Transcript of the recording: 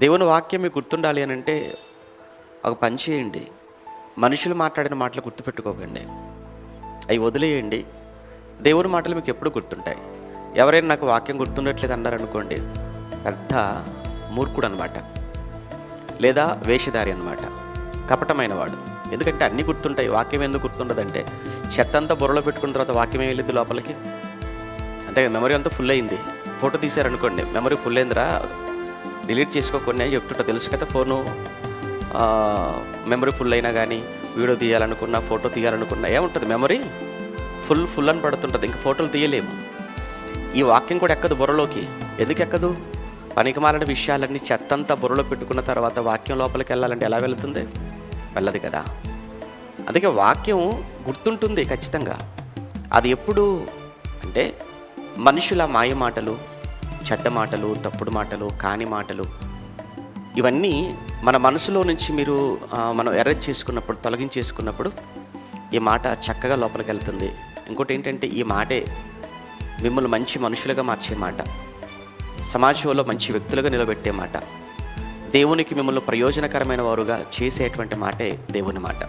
దేవుని వాక్యం మీకు గుర్తుండాలి అని అంటే ఒక పని చేయండి. మనుషులు మాట్లాడిన మాటలు గుర్తుపెట్టుకోకండి, అవి వదిలేయండి. దేవుని మాటలు మీకు ఎప్పుడు గుర్తుంటాయి. ఎవరైనా నాకు వాక్యం గుర్తుండట్లేదు అన్నారనుకోండి, పెద్ద మూర్ఖుడు అనమాట, లేదా వేషధారి అనమాట, కపటమైన వాడు. ఎందుకంటే అన్నీ గుర్తుంటాయి, వాక్యం ఎందుకు గుర్తుండదంటే చెత్త అంతా బుర్రలో పెట్టుకున్న తర్వాత వాక్యం ఏం వెళ్ళిద్ది లోపలికి. అంతే, మెమరీ అంతా ఫుల్ అయింది. ఫోటో తీశారనుకోండి, మెమరీ ఫుల్ అయిందిరా డిలీట్ చేసుకోకుండా అని చెప్తుంటా, తెలుసు కదా. ఫోను మెమరీ ఫుల్ అయినా కానీ వీడియో తీయాలనుకున్నా, ఫోటో తీయాలనుకున్నా ఏముంటుంది, మెమరీ ఫుల్ అని పడుతుంటుంది, ఇంకా ఫోటోలు తీయలేము. ఈ వాక్యం కూడా ఎక్కదు బుర్రలోకి. ఎందుకు ఎక్కదు? పనికిమాలిన విషయాలన్నీ చెత్తంతా బుర్రలో పెట్టుకున్న తర్వాత వాక్యం లోపలికి వెళ్ళాలంటే ఎలా వెళుతుంది? వెళ్ళదు కదా. అందుకే వాక్యం గుర్తుంటుంది ఖచ్చితంగా. అది ఎప్పుడు అంటే మనుషుల మాయ మాటలు, చెడ్డ మాటలు, తప్పుడు మాటలు, కాని మాటలు, ఇవన్నీ మన మనసులో నుంచి మీరు మనం ఎరేజ్ చేసుకున్నప్పుడు, తొలగించేసుకున్నప్పుడు ఈ మాట చక్కగా లోపలికి వెళ్తుంది. ఇంకోటి ఏంటంటే ఈ మాటే మిమ్మల్ని మంచి మనుషులుగా మార్చే మాట, సమాజంలో మంచి వ్యక్తులుగా నిలబెట్టే మాట, దేవునికి మిమ్మల్ని ప్రయోజనకరమైన వారుగా చేసేటువంటి మాటే దేవుని మాట.